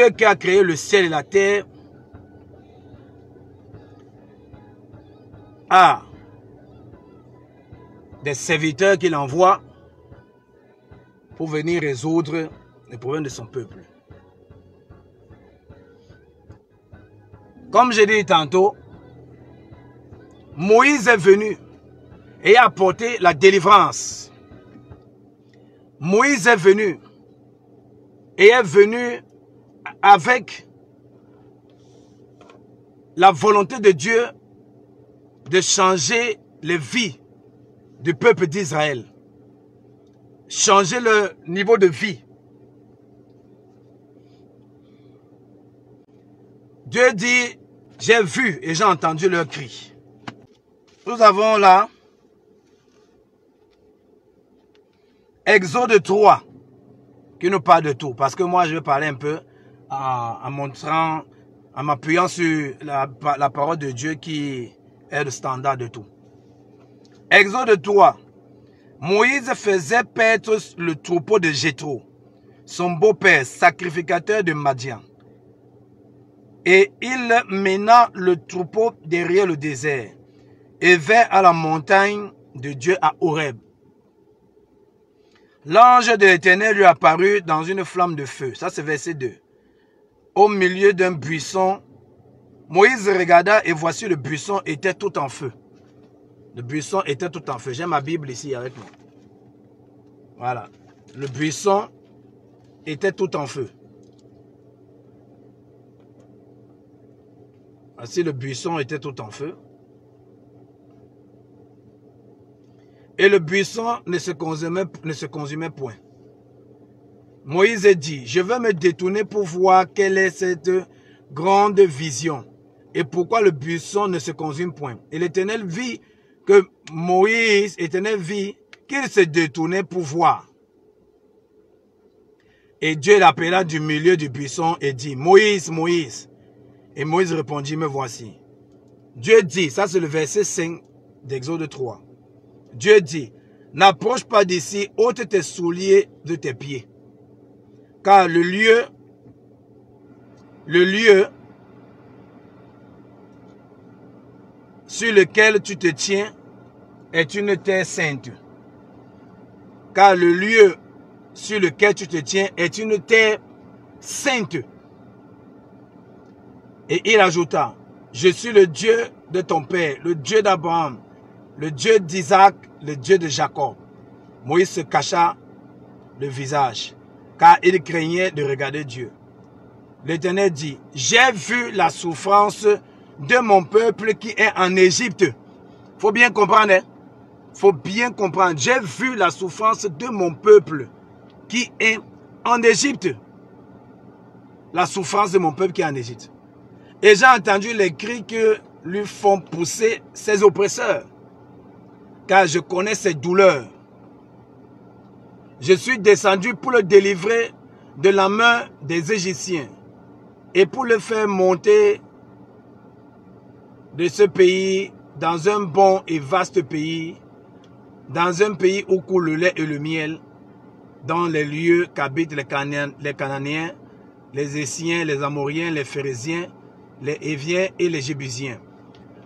Dieu qui a créé le ciel et la terre a des serviteurs qu'il envoie pour venir résoudre les problèmes de son peuple. Comme j'ai dit tantôt, Moïse est venu et a apporté la délivrance. Moïse est venu et est venu avec la volonté de Dieu de changer les vies du peuple d'Israël. Changer le niveau de vie. Dieu dit, j'ai vu et j'ai entendu leur cri. Nous avons là Exode 3 qui nous parle de tout. Parce que moi je vais parler un peu en montrant, en m'appuyant sur la parole de Dieu qui est le standard de tout. Exode 3. Moïse faisait paître le troupeau de Jéthro, son beau-père, sacrificateur de Madian. Et il mena le troupeau derrière le désert et vint à la montagne de Dieu à Horeb. L'ange de l'Éternel lui apparut dans une flamme de feu. Ça c'est verset 2. Au milieu d'un buisson, Moïse regarda et voici le buisson était tout en feu. Le buisson était tout en feu. J'ai ma Bible ici avec moi. Voilà. Le buisson était tout en feu. Voici le buisson était tout en feu. Et le buisson ne se consumait point. Moïse dit, je vais me détourner pour voir quelle est cette grande vision et pourquoi le buisson ne se consume point. Et l'Éternel vit que Moïse, l'Éternel vit qu'il se détournait pour voir. Et Dieu l'appela du milieu du buisson et dit, Moïse, Moïse. Et Moïse répondit, me voici. Dieu dit, ça c'est le verset 5 d'Exode 3. Dieu dit, n'approche pas d'ici, ôte tes souliers de tes pieds. Car le lieu sur lequel tu te tiens est une terre sainte. Car le lieu sur lequel tu te tiens est une terre sainte. Et il ajouta, je suis le Dieu de ton père, le Dieu d'Abraham, le Dieu d'Isaac, le Dieu de Jacob. Moïse se cacha le visage, car il craignait de regarder Dieu. L'Éternel dit, j'ai vu la souffrance de mon peuple qui est en Égypte. Faut bien comprendre, hein? Faut bien comprendre. J'ai vu la souffrance de mon peuple qui est en Égypte. La souffrance de mon peuple qui est en Égypte. Et j'ai entendu les cris que lui font pousser ses oppresseurs. Car je connais ses douleurs. Je suis descendu pour le délivrer de la main des Égyptiens et pour le faire monter de ce pays dans un bon et vaste pays, dans un pays où coule le lait et le miel, dans les lieux qu'habitent les Cananéens, les Essiens, les Amoriens, les Phérésiens, les Héviens et les Jébusiens.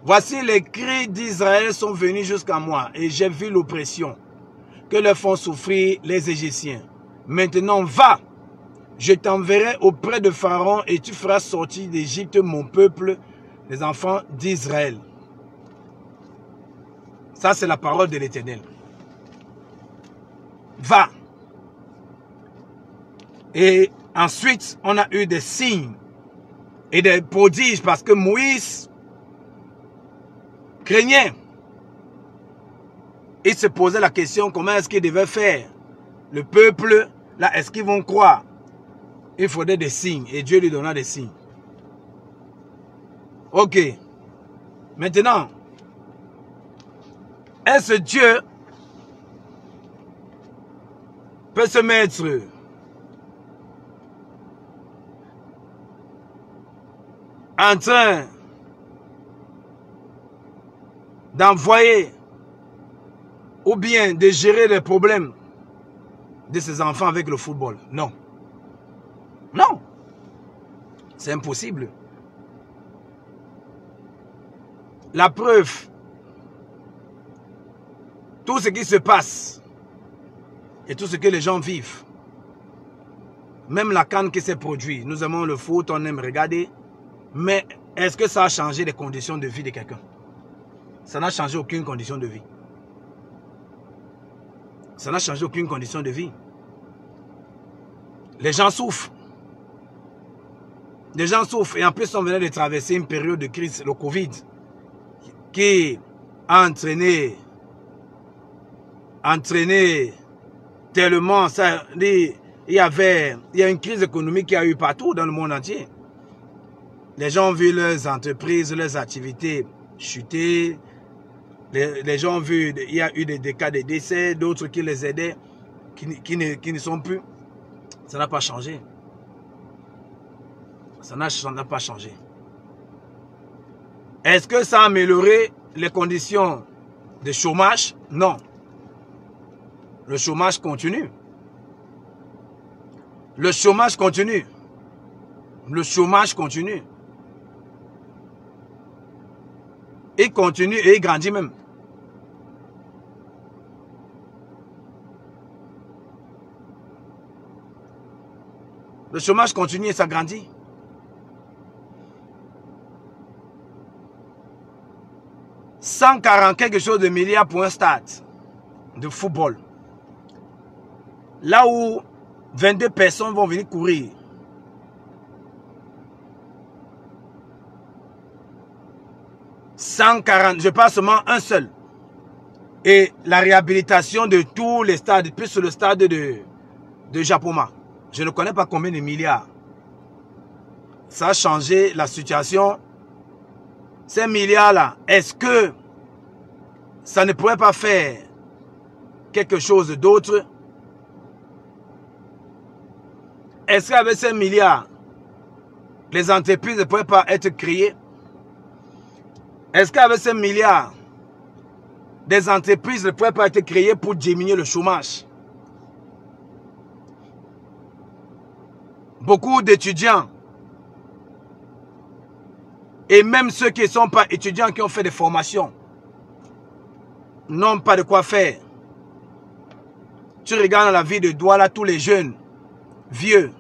Voici les cris d'Israël sont venus jusqu'à moi et j'ai vu l'oppression que leur font souffrir les Égyptiens. Maintenant va, je t'enverrai auprès de Pharaon et tu feras sortir d'Égypte mon peuple, les enfants d'Israël. Ça c'est la parole de l'Éternel. Va. Et ensuite on a eu des signes et des prodiges parce que Moïse craignait. Il se posait la question comment est-ce qu'il devait faire. Le peuple, là, est-ce qu'ils vont croire? Il faudrait des signes et Dieu lui donna des signes. Ok. Maintenant, est-ce que Dieu peut se mettre en train d'envoyer ou bien de gérer les problèmes de ses enfants avec le football? Non. Non. C'est impossible. La preuve, tout ce qui se passe et tout ce que les gens vivent, même la CAN qui s'est produite, nous aimons le foot, on aime regarder, mais est-ce que ça a changé les conditions de vie de quelqu'un? Ça n'a changé aucune condition de vie. Ça n'a changé aucune condition de vie. Les gens souffrent. Les gens souffrent et en plus on venait de traverser une période de crise, le Covid, qui a entraîné tellement ça. Il y a une crise économique qui a eu partout dans le monde entier. Les gens ont vu leurs entreprises, leurs activités chuter. Les gens ont vu, il y a eu des cas de décès, d'autres qui les aidaient, qui ne sont plus. Ça n'a pas changé. Ça n'a pas changé. Est-ce que ça a amélioré les conditions de chômage? Non. Le chômage continue. Le chômage continue. Le chômage continue. Il continue et il grandit même. Le chômage continue et ça grandit. « 140 quelque chose de milliards pour un stade de football. Là où 22 personnes vont venir courir. « 140, je parle seulement un seul. Et la réhabilitation de tous les stades, plus le stade de Japoma. Je ne connais pas combien de milliards. Ça a changé la situation. Ces milliards-là, est-ce que ça ne pourrait pas faire quelque chose d'autre? Est-ce qu'avec ces milliards, les entreprises ne pourraient pas être créées? Est-ce qu'avec ces milliards, des entreprises ne pourraient pas être créées pour diminuer le chômage? Beaucoup d'étudiants, et même ceux qui ne sont pas étudiants, qui ont fait des formations, n'ont pas de quoi faire. Tu regardes dans la vie de Douala, tous les jeunes, vieux,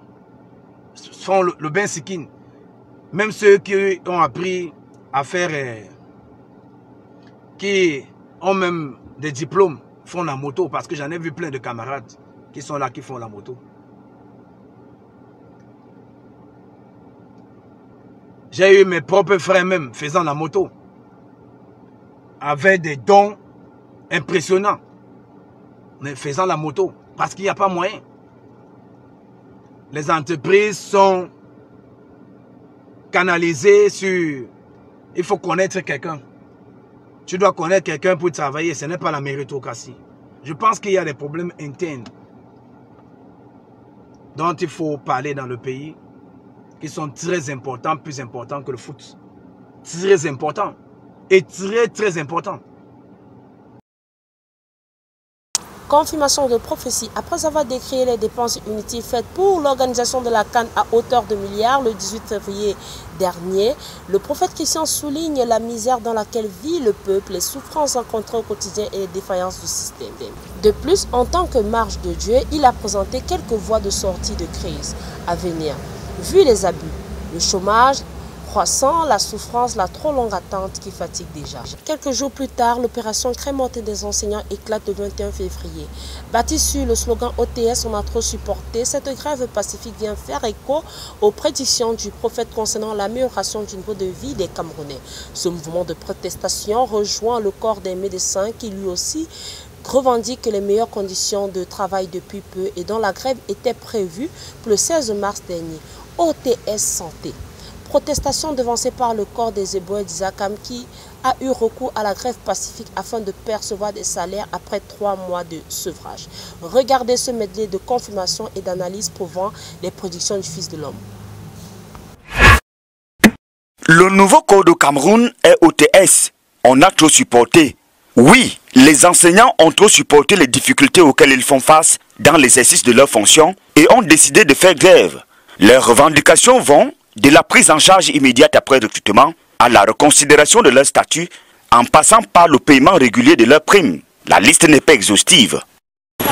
font le bain sikin. Même ceux qui ont appris à faire, qui ont même des diplômes, font la moto. Parce que j'en ai vu plein de camarades qui sont là, qui font la moto. J'ai eu mes propres frères même faisant la moto. Avec des dons impressionnants. Mais faisant la moto. Parce qu'il n'y a pas moyen. Les entreprises sont canalisées sur... Il faut connaître quelqu'un. Tu dois connaître quelqu'un pour travailler. Ce n'est pas la méritocratie. Je pense qu'il y a des problèmes internes dont il faut parler dans le pays, qui sont très importants, plus importants que le foot. Très importants. Et très importants. Confirmation de prophétie. Après avoir décrié les dépenses inutiles faites pour l'organisation de la CAN à hauteur de milliards le 18 février dernier, le prophète Christian souligne la misère dans laquelle vit le peuple, les souffrances rencontrées au quotidien et les défaillances du système. De plus, en tant que marche de Dieu, il a présenté quelques voies de sortie de crise à venir. Vu les abus, le chômage croissant, la souffrance, la trop longue attente qui fatigue déjà. Quelques jours plus tard, l'opération Crémonté des enseignants éclate le 21 février. Bâtie sur le slogan OTS, on a trop supporté, cette grève pacifique vient faire écho aux prédictions du prophète concernant l'amélioration du niveau de vie des Camerounais. Ce mouvement de protestation rejoint le corps des médecins qui lui aussi revendique les meilleures conditions de travail depuis peu et dont la grève était prévue pour le 16 mars dernier. OTS Santé. Protestation devancée par le corps des éboueurs d'Isakam qui a eu recours à la grève pacifique afin de percevoir des salaires après 3 mois de sevrage. Regardez ce medley de confirmation et d'analyse prouvant les prédictions du Fils de l'homme. Le nouveau code au Cameroun est OTS. On a trop supporté. Oui, les enseignants ont trop supporté les difficultés auxquelles ils font face dans l'exercice de leurs fonctions et ont décidé de faire grève. Leurs revendications vont de la prise en charge immédiate après recrutement à la reconsidération de leur statut en passant par le paiement régulier de leurs primes. La liste n'est pas exhaustive.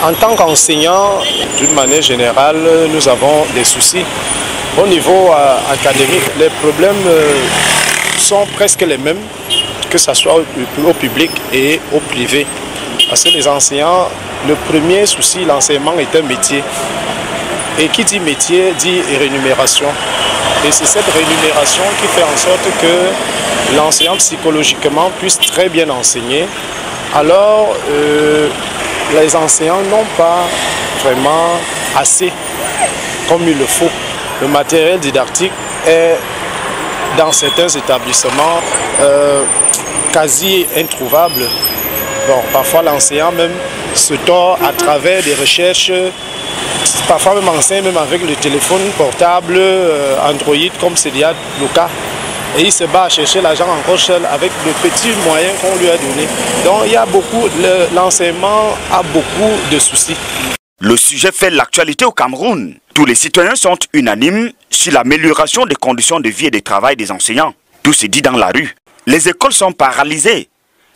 En tant qu'enseignant, d'une manière générale, nous avons des soucis. Au niveau académique, les problèmes sont presque les mêmes, que ce soit au public et au privé. Parce que les enseignants, le premier souci, l'enseignement est un métier. Et qui dit métier dit rémunération. Et c'est cette rémunération qui fait en sorte que l'enseignant psychologiquement puisse très bien enseigner. Alors, les enseignants n'ont pas vraiment assez comme il le faut. Le matériel didactique est dans certains établissements quasi introuvable. Bon, parfois l'enseignant même se tord à travers des recherches. Parfois même enseigne même avec le téléphone portable Android comme c'est déjà le cas. Et il se bat à chercher l'argent encore seul avec le petit moyen qu'on lui a donné. Donc il y a beaucoup, l'enseignement a beaucoup de soucis. Le sujet fait l'actualité au Cameroun. Tous les citoyens sont unanimes sur l'amélioration des conditions de vie et de travail des enseignants. Tout se dit dans la rue. Les écoles sont paralysées.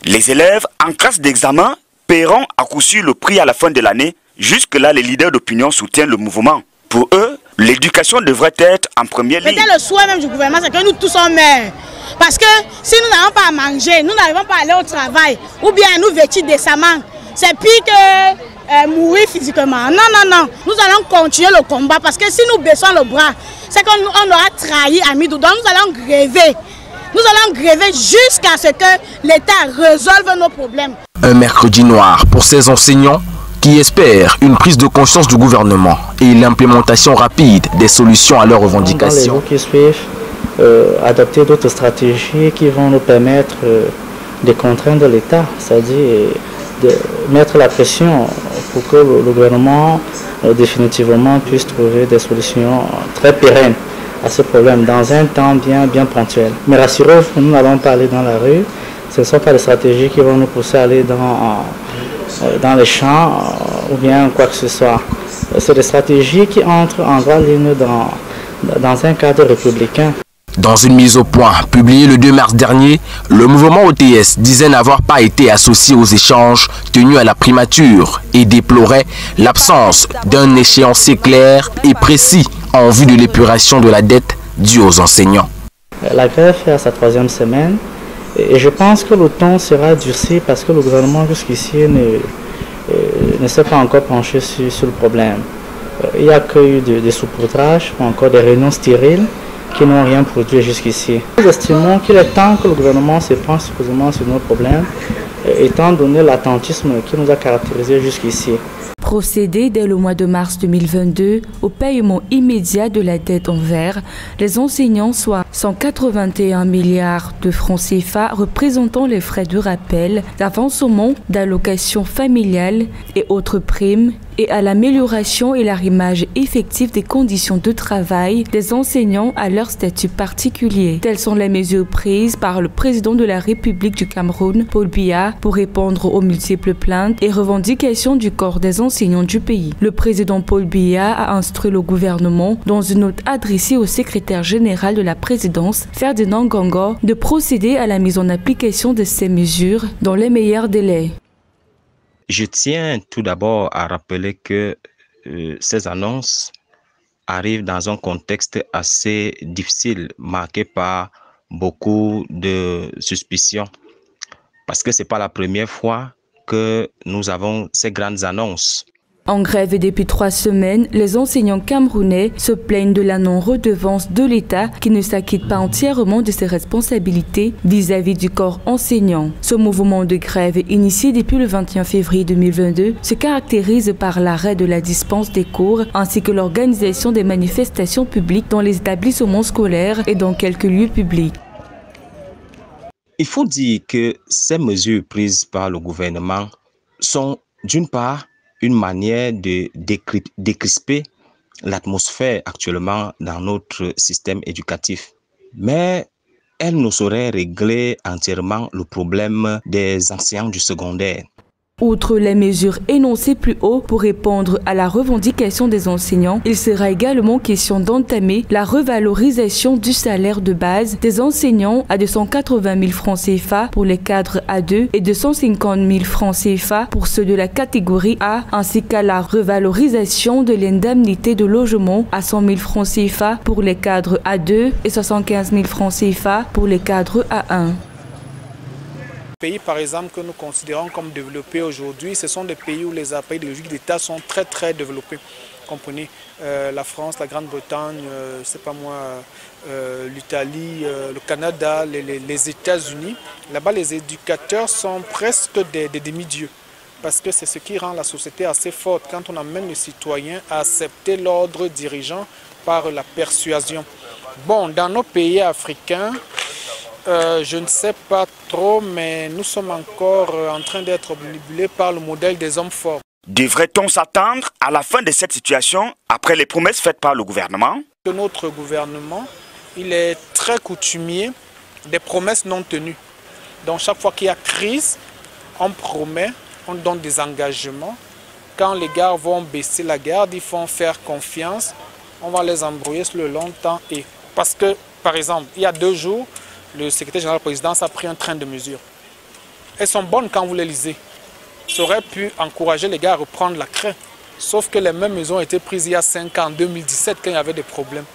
Les élèves en classe d'examen paieront à coup sûr le prix à la fin de l'année. Jusque-là, les leaders d'opinion soutiennent le mouvement. Pour eux, l'éducation devrait être en première ligne. Peut-être le souhait même du gouvernement, c'est que nous tous sommes meurent. Parce que si nous n'avons pas à manger, nous n'arrivons pas à aller au travail, ou bien à nous vêtir décemment, c'est pire que mourir physiquement. Non, non, non. Nous allons continuer le combat parce que si nous baissons le bras, c'est qu'on aura trahi Amidou. Donc nous allons gréver. Nous allons gréver jusqu'à ce que l'État résolve nos problèmes. Un mercredi noir pour ces enseignants qui espèrent une prise de conscience du gouvernement et l'implémentation rapide des solutions à leurs revendications. Dans les jours qui suivent, adopter d'autres stratégies qui vont nous permettre de contraindre l'État, c'est-à-dire de mettre la pression pour que le gouvernement définitivement puisse trouver des solutions très pérennes à ce problème dans un temps bien ponctuel. Mais rassurez-vous, nous n'allons pas aller dans la rue, ce ne sont pas des stratégies qui vont nous pousser à aller dans les champs ou bien quoi que ce soit. C'est des stratégies qui entrent en droite ligne dans un cadre républicain. Dans une mise au point publiée le 2 mars dernier, le mouvement OTS disait n'avoir pas été associé aux échanges tenus à la primature et déplorait l'absence d'un échéancier clair et précis en vue de l'épuration de la dette due aux enseignants. La grève est à sa 3e semaine et je pense que le ton sera durci parce que le gouvernement jusqu'ici ne s'est pas encore penché sur le problème. Il n'y a que eu des saupoudrages, encore des réunions stériles qui n'ont rien produit jusqu'ici. Nous estimons qu'il est temps que le gouvernement se penche supposément sur nos problèmes, étant donné l'attentisme qui nous a caractérisés jusqu'ici. Procéder dès le mois de mars 2022 au paiement immédiat de la dette envers les enseignants, soit 181 milliards de francs CFA représentant les frais de rappel, d'avancement, d'allocation familiale et autres primes, et à l'amélioration et l'arrimage effectif des conditions de travail des enseignants à leur statut particulier. Telles sont les mesures prises par le président de la République du Cameroun, Paul Biya, pour répondre aux multiples plaintes et revendications du corps des enseignants du pays. Le président Paul Biya a instruit le gouvernement, dans une note adressée au secrétaire général de la présidence, Ferdinand Ngongo, de procéder à la mise en application de ces mesures dans les meilleurs délais. Je tiens tout d'abord à rappeler que ces annonces arrivent dans un contexte assez difficile, marqué par beaucoup de suspicions. Parce que ce n'est pas la première fois que nous avons ces grandes annonces. En grève depuis 3 semaines, les enseignants camerounais se plaignent de la non-redevance de l'État qui ne s'acquitte pas entièrement de ses responsabilités vis-à-vis du corps enseignant. Ce mouvement de grève, initié depuis le 21 février 2022, se caractérise par l'arrêt de la dispense des cours ainsi que l'organisation des manifestations publiques dans les établissements scolaires et dans quelques lieux publics. Il faut dire que ces mesures prises par le gouvernement sont d'une part une manière de décrisper l'atmosphère actuellement dans notre système éducatif. Mais elle ne saurait régler entièrement le problème des enseignants du secondaire. Outre les mesures énoncées plus haut pour répondre à la revendication des enseignants, il sera également question d'entamer la revalorisation du salaire de base des enseignants à 280 000 francs CFA pour les cadres A2 et 250 000 francs CFA pour ceux de la catégorie A, ainsi qu'à la revalorisation de l'indemnité de logement à 100 000 francs CFA pour les cadres A2 et 75 000 francs CFA pour les cadres A1. Pays par exemple que nous considérons comme développés aujourd'hui, ce sont des pays où les appareils idéologiques d'État sont très développés. Comprenez la France, la Grande-Bretagne, l'Italie, le Canada, les États-Unis. Là-bas, les éducateurs sont presque des demi-dieux. Parce que c'est ce qui rend la société assez forte quand on amène les citoyens à accepter l'ordre dirigeant par la persuasion. Bon, dans nos pays africains, je ne sais pas trop, mais nous sommes encore en train d'être obnubilés par le modèle des hommes forts. Devrait-on s'attendre à la fin de cette situation après les promesses faites par le gouvernement? Notre gouvernement, il est très coutumier des promesses non tenues. Donc chaque fois qu'il y a crise, on promet, on donne des engagements. Quand les gars vont baisser la garde, ils font faire confiance. On va les embrouiller sur le long temps. Et parce que, par exemple, il y a 2 jours, le secrétaire général de la présidence a pris un train de mesures. Elles sont bonnes quand vous les lisez. Ça aurait pu encourager les gars à reprendre la craie. Sauf que les mêmes mesures ont été prises il y a 5 ans, en 2017, quand il y avait des problèmes.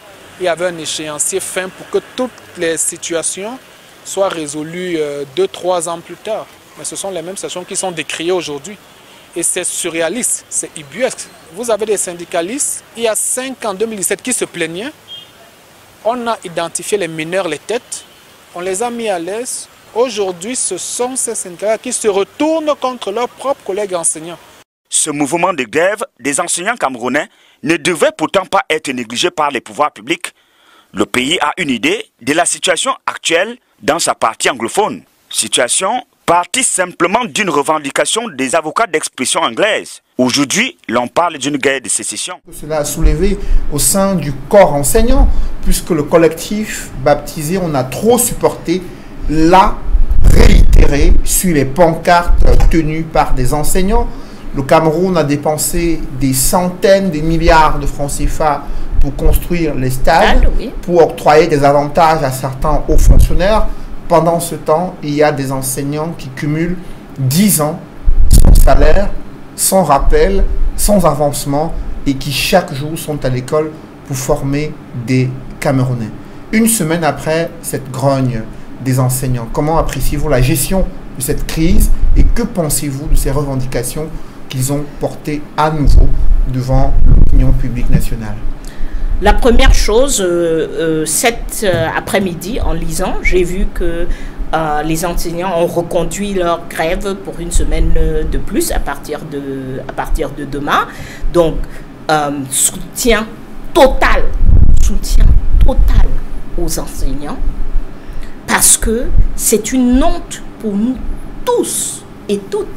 Il y avait un échéancier fin pour que toutes les situations soient résolues 2-3 ans plus tard. Mais ce sont les mêmes situations qui sont décriées aujourd'hui. Et c'est surréaliste, c'est ubuesque. Vous avez des syndicalistes, il y a 5 ans, en 2017, qui se plaignaient. On a identifié les mineurs, les têtes. On les a mis à l'aise. Aujourd'hui, ce sont ces syndicats qui se retournent contre leurs propres collègues enseignants. Ce mouvement de grève des enseignants camerounais ne devait pourtant pas être négligé par les pouvoirs publics. Le pays a une idée de la situation actuelle dans sa partie anglophone. Situation partie simplement d'une revendication des avocats d'expression anglaise. Aujourd'hui, l'on parle d'une guerre de sécession. Cela a soulevé au sein du corps enseignant, puisque le collectif baptisé On a trop supporté l'a réitéré sur les pancartes tenues par des enseignants. Le Cameroun a dépensé des centaines de milliards de francs CFA pour construire les stades, pour octroyer des avantages à certains hauts fonctionnaires. Pendant ce temps, il y a des enseignants qui cumulent 10 ans sans salaire, sans rappel, sans avancement et qui chaque jour sont à l'école pour former des Camerounais. Une semaine après cette grogne des enseignants, comment appréciez-vous la gestion de cette crise et que pensez-vous de ces revendications qu'ils ont portées à nouveau devant l'opinion publique nationale? La première chose, cet après-midi, en lisant, j'ai vu que les enseignants ont reconduit leur grève pour une semaine de plus à partir de demain. Donc, soutien total aux enseignants, parce que c'est une honte pour nous tous et toutes,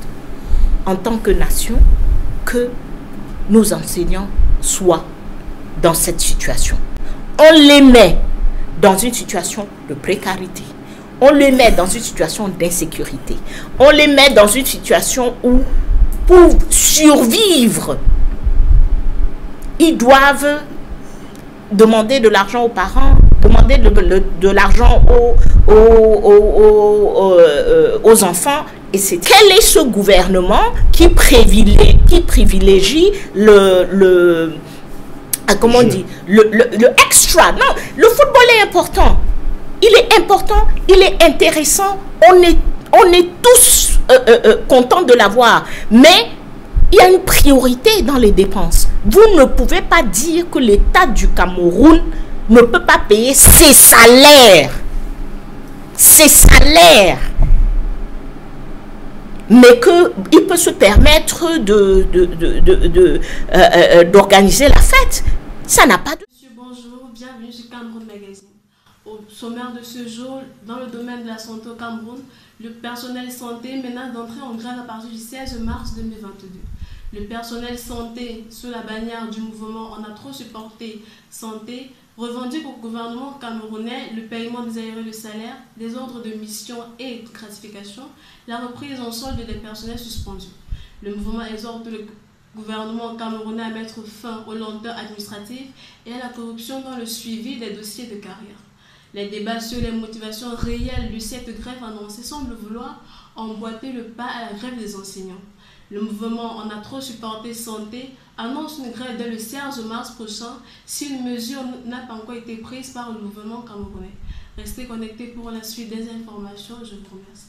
en tant que nation, que nos enseignants soient dans cette situation. On les met dans une situation de précarité. On les met dans une situation d'insécurité. On les met dans une situation où, pour survivre, ils doivent demander de l'argent aux parents, demander de l'argent aux enfants. Et c'est quel est ce gouvernement qui privilégie comment on dit, le extra. Non, le football est important. Il est important, il est intéressant. On est tous contents de l'avoir. Mais il y a une priorité dans les dépenses. Vous ne pouvez pas dire que l'État du Cameroun ne peut pas payer ses salaires. Ses salaires. Mais qu'il peut se permettre d'organiser la fête. Ça n'a pas de... Monsieur, bonjour, bienvenue sur Cameroun Magazine. Au sommaire de ce jour, dans le domaine de la santé au Cameroun, le personnel santé menace d'entrer en grève à partir du 16 mars 2022. Le personnel santé, sous la bannière du mouvement On a trop supporté santé, revendique au gouvernement camerounais le paiement des arriérés de salaire, des ordres de mission et de gratification, la reprise en solde des personnels suspendus. Le mouvement exhorte le gouvernement camerounais à mettre fin aux lenteurs administratives et à la corruption dans le suivi des dossiers de carrière. Les débats sur les motivations réelles de cette grève annoncée semblent vouloir emboîter le pas à la grève des enseignants. Le mouvement En a trop supporté santé annonce une grève dès le 16 mars prochain si une mesure n'a pas encore été prise par le gouvernement camerounais. Restez connectés pour la suite des informations. Je vous remercie.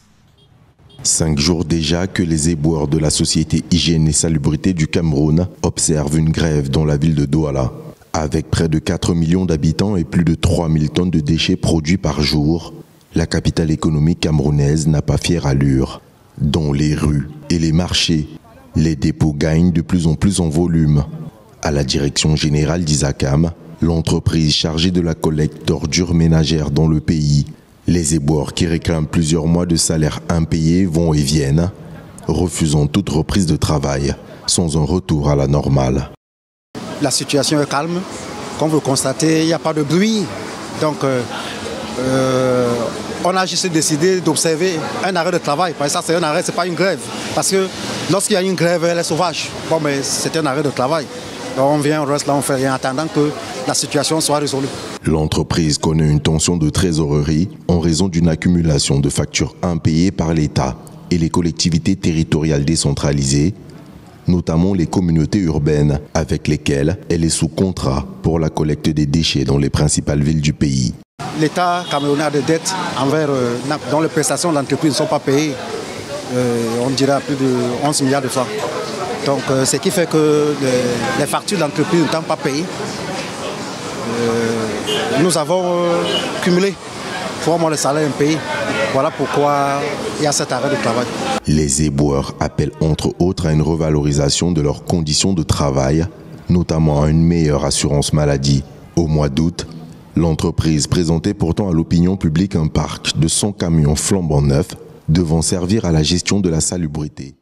5 jours déjà que les éboueurs de la Société Hygiène et Salubrité du Cameroun observent une grève dans la ville de Douala. Avec près de 4 millions d'habitants et plus de 3000 tonnes de déchets produits par jour, la capitale économique camerounaise n'a pas fière allure. Dans les rues et les marchés, les dépôts gagnent de plus en plus en volume. À la direction générale d'Isacam, l'entreprise chargée de la collecte d'ordures ménagères dans le pays, les éboueurs qui réclament plusieurs mois de salaire impayés vont et viennent, refusant toute reprise de travail, sans un retour à la normale. La situation est calme. Comme vous le constatez, il n'y a pas de bruit. Donc, on a juste décidé d'observer un arrêt de travail. Parce que ça, c'est un arrêt, ce n'est pas une grève. Parce que lorsqu'il y a une grève, elle est sauvage. Bon, mais c'est un arrêt de travail. Donc, on vient, on reste là, on fait rien, attendant que la situation soit résolue. L'entreprise connaît une tension de trésorerie en raison d'une accumulation de factures impayées par l'État et les collectivités territoriales décentralisées, notamment les communautés urbaines avec lesquelles elle est sous contrat pour la collecte des déchets dans les principales villes du pays. L'État camerounais a des dettes envers, dont les prestations de l'entreprise ne sont pas payées, on dirait à plus de 11 milliards de francs. Donc ce qui fait que les factures de l'entreprise ne sont pas payées. Nous avons cumulé 3 mois de salaire impayé. Voilà pourquoi il y a cet arrêt de travail. Les éboueurs appellent entre autres à une revalorisation de leurs conditions de travail, notamment à une meilleure assurance maladie. Au mois d'août, l'entreprise présentait pourtant à l'opinion publique un parc de 100 camions flambant neufs devant servir à la gestion de la salubrité.